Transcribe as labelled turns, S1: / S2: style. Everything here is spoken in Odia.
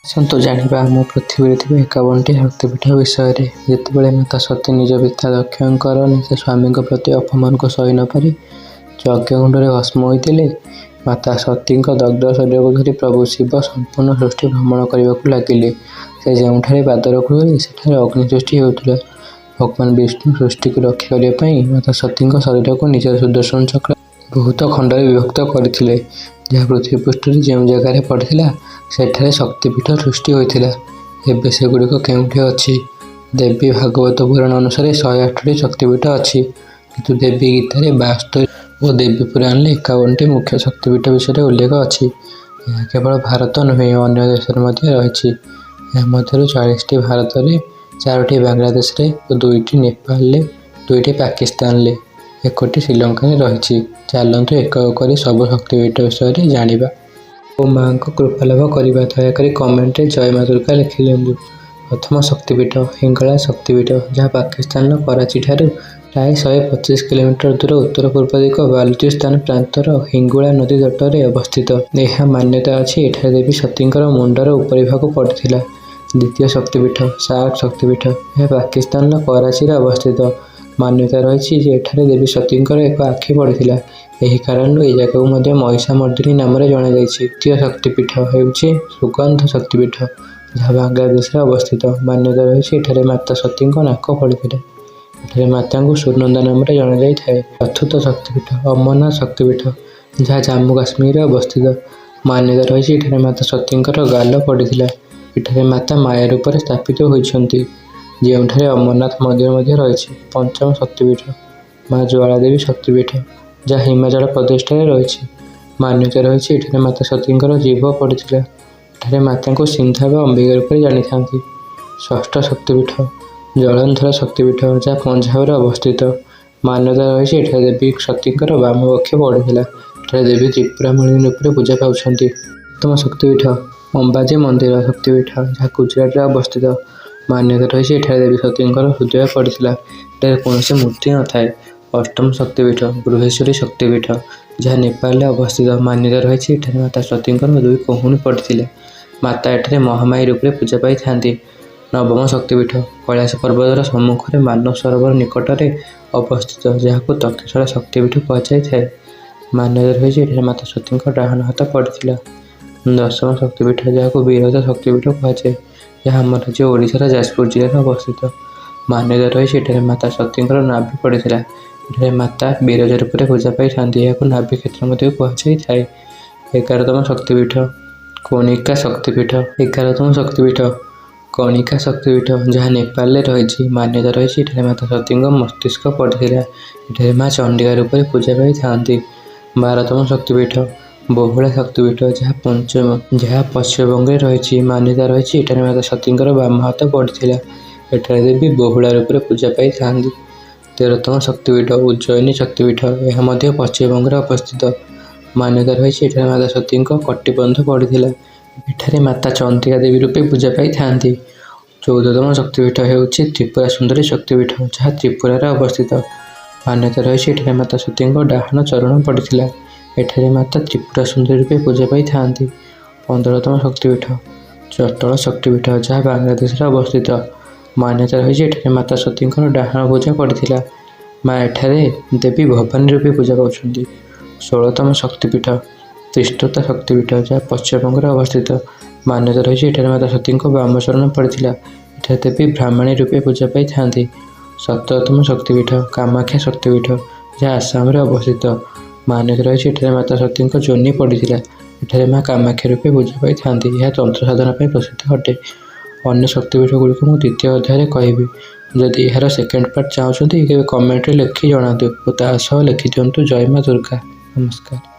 S1: ଆସନ୍ତୁ ଜାଣିବା ଆମ ପୃଥିବୀରେ ଥିବା 51ଟି ଶକ୍ତିପୀଠ ବିଷୟରେ। ଯେତେବେଳେ ମାତା ସତୀ ନିଜ ପିତା ଦକ୍ଷଙ୍କର ନିଜ ସ୍ୱାମୀଙ୍କ ପ୍ରତି ଅପମାନକୁ ସହି ନ ପାରି ଯଜ୍ଞକୁଣ୍ଡରେ ଭସ୍ମ ହୋଇଥିଲେ, ମାତା ସତୀଙ୍କ ଦଗ୍ଧ ଶରୀରକୁ ଧରି ପ୍ରଭୁ ଶିବ ସମ୍ପୂର୍ଣ୍ଣ ସୃଷ୍ଟି ଭ୍ରମଣ କରିବାକୁ ଲାଗିଲେ। ସେ ଯେଉଁଠାରେ ପାଦ ରଖୁଥିଲେ ସେଠାରେ ଅଗ୍ନି ସୃଷ୍ଟି ହେଉଥିଲା। ଭଗବାନ ବିଷ୍ଣୁ ସୃଷ୍ଟିକୁ ରକ୍ଷା କରିବା ପାଇଁ ମାତା ସତୀଙ୍କ ଶରୀରକୁ ନିଜର ସୁଦର୍ଶନ ଚକ୍ର ବହୁତ ଖଣ୍ଡରେ ବିଭକ୍ତ କରିଥିଲେ, ଯାହା ପୃଥିବୀ ପୃଷ୍ଠରେ ଯେଉଁ ଜାଗାରେ ପଡ଼ିଥିଲା ସେଠାରେ ଶକ୍ତିପୀଠ ସୃଷ୍ଟି ହୋଇଥିଲା। ଏବେ ସେଗୁଡ଼ିକ କେଉଁଠି ଅଛି? ଦେବୀ ଭାଗବତ ପୁରାଣ ଅନୁସାରେ 108ଟି ଶକ୍ତିପୀଠ ଅଛି, କିନ୍ତୁ ଦେବୀ ଗୀତାରେ 72 ଓ ଦେବୀ ପୁରାଣରେ 51ଟି ମୁଖ୍ୟ ଶକ୍ତିପୀଠ ବିଷୟରେ ଉଲ୍ଲେଖ ଅଛି। ଏହା କେବଳ ଭାରତ ନୁହେଁ, ଅନ୍ୟ ଦେଶରେ ମଧ୍ୟ ରହିଛି। ଏହା ମଧ୍ୟରୁ 40ଟି ଭାରତରେ, 4ଟି ବାଂଲାଦେଶରେ ଓ 2ଟି ନେପାଳରେ, 2ଟି ପାକିସ୍ତାନରେ, 1ଟି ଶ୍ରୀଲଙ୍କାରେ ରହିଛି। ଚାଲନ୍ତୁ ଏକ ଏକ କରି ସବୁ ଶକ୍ତିପୀଠ ବିଷୟରେ ଜାଣିବା ଓ ମା'ଙ୍କ କୃପା ଲାଭ କରିବା। ଦୟାକରି କମେଣ୍ଟରେ ଜୟ ମା ଦୁର୍ଗା ଲେଖି ଦିଅନ୍ତୁ। ପ୍ରଥମ ଶକ୍ତିପୀଠ ହିଙ୍ଗୁଳା ଶକ୍ତିପୀଠ, ଯାହା ପାକିସ୍ତାନର କରାଚିଠାରୁ ପ୍ରାୟ 125 କିଲୋମିଟର ଦୂର ଉତ୍ତର ପୂର୍ବ ଦିଗ ବାଲୁଚିସ୍ତାନ ପ୍ରାନ୍ତର ହିଙ୍ଗୁଳା ନଦୀ ତଟରେ ଅବସ୍ଥିତ। ଏହା ମାନ୍ୟତା ଅଛି ଏଠାରେ ଦେବୀ ସତୀଙ୍କର ମୁଣ୍ଡର ଉପରି ଭାଗ ପଡ଼ିଥିଲା। ଦ୍ୱିତୀୟ ଶକ୍ତିପୀଠ ସାର୍କ ଶକ୍ତିପୀଠ, ଏହା ପାକିସ୍ତାନର କରାଚିରେ ଅବସ୍ଥିତ। ମାନ୍ୟତା ରହିଛି ଯେ ଏଠାରେ ଦେବୀ ସତୀଙ୍କର ଏକ ଆଖି ପଡ଼ିଥିଲା। ଏହି କାରଣରୁ ଏହି ଜାଗାକୁ ମଧ୍ୟ ମହିଷାମର୍ଦିନୀ ନାମରେ ଜଣାଯାଇଛି। ତୃତୀୟ ଶକ୍ତିପୀଠ ହେଉଛି ସୁଗନ୍ଧ ଶକ୍ତିପୀଠ, ଯାହା ବାଂଲାଦେଶରେ ଅବସ୍ଥିତ। ମାନ୍ୟତା ରହିଛି ଏଠାରେ ମାତା ସତୀଙ୍କ ନାକ ପଡ଼ିଥିଲା। ଏଠାରେ ମାତାଙ୍କୁ ସୁନନ୍ଦା ନାମରେ ଜଣାଯାଇଥାଏ। ଚତୁର୍ଥ ଶକ୍ତିପୀଠ ଅମରନାଥ ଶକ୍ତିପୀଠ, ଯାହା ଜାମ୍ମୁ କାଶ୍ମୀରରେ ଅବସ୍ଥିତ। ମାନ୍ୟତା ରହିଛି ଏଠାରେ ମାତା ସତୀଙ୍କର ଗାଲ ପଡ଼ିଥିଲା। ଏଠାରେ ମାତା ମାୟା ରୂପରେ ସ୍ଥାପିତ ହୋଇଛନ୍ତି, ଯେଉଁଠାରେ ଅମରନାଥ ମନ୍ଦିର ମଧ୍ୟ ରହିଛି। ପଞ୍ଚମ ଶକ୍ତିପୀଠ ମା ଜ୍ୱାଳାଦେବୀ ଶକ୍ତିପୀଠ, ଯାହା ହିମାଚଳ ପ୍ରଦେଶଠାରେ ରହିଛି। ମାନ୍ୟତା ରହିଛି ଏଠାରେ ମାତା ସତୀଙ୍କର ଜିଭ ପଡ଼ିଥିଲା। ଏଠାରେ ମାତାଙ୍କୁ ସିନ୍ଧା ବା ଅମ୍ବିକା ରୂପରେ ଜାଣିଥାନ୍ତି। ଷଷ୍ଠ ଶକ୍ତିପୀଠ ଜଳନ୍ଧର ଶକ୍ତିପୀଠ, ଯାହା ପଞ୍ଜାବରେ ଅବସ୍ଥିତ। ମାନ୍ୟତା ରହିଛି ଏଠାରେ ଦେବୀ ସତୀଙ୍କର ବାମ ବକ୍ଷ ପଡ଼ିଥିଲା। ଏଠାରେ ଦେବୀ ତ୍ରିପୁରାମଣି ରୂପରେ ପୂଜା ପାଉଛନ୍ତି। ସପ୍ତମ ଶକ୍ତିପୀଠ ଅମ୍ବାଜୀ ମନ୍ଦିର ଶକ୍ତିପୀଠ, ଯାହା ଗୁଜରାଟରେ ଅବସ୍ଥିତ। ମାନ୍ୟତା ରହିଛି ଏଠାରେ ଦେବୀ ସତୀଙ୍କର ହୃଦୟ ପଡ଼ିଥିଲା। ଏଠାରେ କୌଣସି ମୂର୍ତ୍ତି ନଥାଏ। ଅଷ୍ଟମ ଶକ୍ତିପୀଠ ଗୃହେଶ୍ୱରୀ ଶକ୍ତିପୀଠ, ଯାହା ନେପାଳରେ ଅବସ୍ଥିତ। ମାନ୍ୟତା ରହିଛି ଏଠାରେ ମାତା ସତୀଙ୍କର 2 କହୁଣୀ ପଡ଼ିଥିଲା। ମାତା ଏଠାରେ ମହାମାୟୀ ରୂପରେ ପୂଜା ପାଇଥାନ୍ତି। ନବମ ଶକ୍ତିପୀଠ କୈଳାସ ପର୍ବତର ସମ୍ମୁଖରେ ମାନସ ସରୋବର ନିକଟରେ ଅବସ୍ଥିତ, ଯାହାକୁ ତକ୍ଷଶିଳା ଶକ୍ତିପୀଠ କୁହାଯାଇଥାଏ। ମାନ୍ୟତା ରହିଛି ଏଠାରେ ମାତା ସତୀଙ୍କ ଡାହାଣ ହାତ ପଡ଼ିଥିଲା। ଦଶମ ଶକ୍ତିପୀଠ, ଯାହାକୁ ବିରଜା ଶକ୍ତିପୀଠ କୁହାଯାଏ, ଯାହା ଆମ ରାଜ୍ୟ ଓଡ଼ିଶାର ଯାଜପୁର ଜିଲ୍ଲାରେ ଅବସ୍ଥିତ। ମାନ୍ୟତା ରହିଛି ଏଠାରେ ମାତା ସତୀଙ୍କର ନାଭି ପଡ଼ିଥିଲା। ଏଠାରେ ମାତା ବିରଜା ରୂପରେ ପୂଜା ପାଇଥାନ୍ତି। ଏହାକୁ ନାଭି କ୍ଷେତ୍ର ମଧ୍ୟ କୁହାଯାଇଥାଏ। 11ତମ ଶକ୍ତିପୀଠ କଣିକା ଶକ୍ତିପୀଠ 11ତମ ଶକ୍ତିପୀଠ କଣିକା ଶକ୍ତିପୀଠ, ଯାହା ନେପାଳରେ ରହିଛି। ମାନ୍ୟତା ରହିଛି ଏଠାରେ ମାତା ସତୀଙ୍କ ମସ୍ତିଷ୍କ ପଡ଼ିଥିଲା। ଏଠାରେ ମା ଚଣ୍ଡିକା ରୂପରେ ପୂଜା ପାଇଥାନ୍ତି। 12ତମ ଶକ୍ତିପୀଠ ବହୁଳା ଶକ୍ତିପୀଠ, ଯାହା ପଶ୍ଚିମବଙ୍ଗରେ ରହିଛି। ମାନ୍ୟତା ରହିଛି ଏଠାରେ ମାତା ସତୀଙ୍କର ବାମ ହାତ ପଡ଼ିଥିଲା। ଏଠାରେ ଦେବୀ ବହୁଳା ରୂପରେ ପୂଜା ପାଇଥାନ୍ତି। 13ତମ ଶକ୍ତିପୀଠ ଉଜ୍ଜୟିନୀ ଶକ୍ତିପୀଠ, ଏହା ମଧ୍ୟ ପଶ୍ଚିମବଙ୍ଗରେ ଅବସ୍ଥିତ। ମାନ୍ୟତା ରହିଛି ଏଠାରେ ମାତା ସତୀଙ୍କ କଟିବନ୍ଧ ପଡ଼ିଥିଲା। ଏଠାରେ ମାତା ଚଣ୍ଡିକା ଦେବୀ ରୂପେ ପୂଜା ପାଇଥାନ୍ତି। 14ତମ ଶକ୍ତିପୀଠ ହେଉଛି ତ୍ରିପୁରା ସୁନ୍ଦରୀ ଶକ୍ତିପୀଠ, ଯାହା ତ୍ରିପୁରାରେ ଅବସ୍ଥିତ। ମାନ୍ୟତା ରହିଛି ଏଠାରେ ମାତା ସତୀଙ୍କ ଡାହାଣ ଚରଣ ପଡ଼ିଥିଲା। ଏଠାରେ ମାତା ତ୍ରିପୁରା ସୁନ୍ଦରୀ ରୂପେ ପୂଜା ପାଇଥାନ୍ତି। 15ତମ ଶକ୍ତିପୀଠ ଚଟଳ ଶକ୍ତିପୀଠ, ଯାହା ବାଂଲାଦେଶରେ ଅବସ୍ଥିତ। ମାନ୍ୟତା ରହିଛି ଏଠାରେ ମାତା ସତୀଙ୍କର ଡାହାଣ ଭୁଜା ପଡ଼ିଥିଲା। ମା ଏଠାରେ ଦେବୀ ଭବାନୀ ରୂପେ ପୂଜା ପାଉଛନ୍ତି। 16ତମ ଶକ୍ତିପୀଠ ତ୍ରିସ୍ତୋତା ଶକ୍ତିପୀଠ, ଯାହା ପଶ୍ଚିମବଙ୍ଗରେ ଅବସ୍ଥିତ। ମାନ୍ୟତା ରହିଛି ଏଠାରେ ମାତା ସତୀଙ୍କ ବାମ ଚରଣ ପଡ଼ିଥିଲା। ଏଠାରେ ଦେବୀ ବ୍ରାହ୍ମଣୀ ରୂପେ ପୂଜା ପାଇଥାନ୍ତି। 17ତମ ଶକ୍ତିପୀଠ କାମାକ୍ଷା ଶକ୍ତିପୀଠ, ଯାହା ଆସାମରେ ଅବସ୍ଥିତ। ମାନ୍ୟତା ରହିଛି ଏଠାରେ ମାତା ସତୀଙ୍କ ଯୋନି ପଡ଼ିଥିଲା। ଏଠାରେ ମା କାମାକ୍ଷା ରୂପେ ପୂଜା ପାଇଥାନ୍ତି। ଏହା ତନ୍ତ୍ର ସାଧନା ପାଇଁ ପ୍ରସିଦ୍ଧ ଅଟେ। ଅନ୍ୟ ଶକ୍ତିପୀଠ ଗୁଡ଼ିକୁ ମୁଁ ଦ୍ୱିତୀୟ ଅଧ୍ୟାୟରେ କହିବି। ଯଦି ଏହାର ସେକେଣ୍ଡ ପାର୍ଟ ଚାହୁଁଛନ୍ତି, କେବେ କମେଣ୍ଟରେ ଲେଖି ଜଣାନ୍ତୁ ଓ ତା ସହ ଲେଖିଦିଅନ୍ତୁ ଜୟ ମା ଦୁର୍ଗା। ନମସ୍କାର।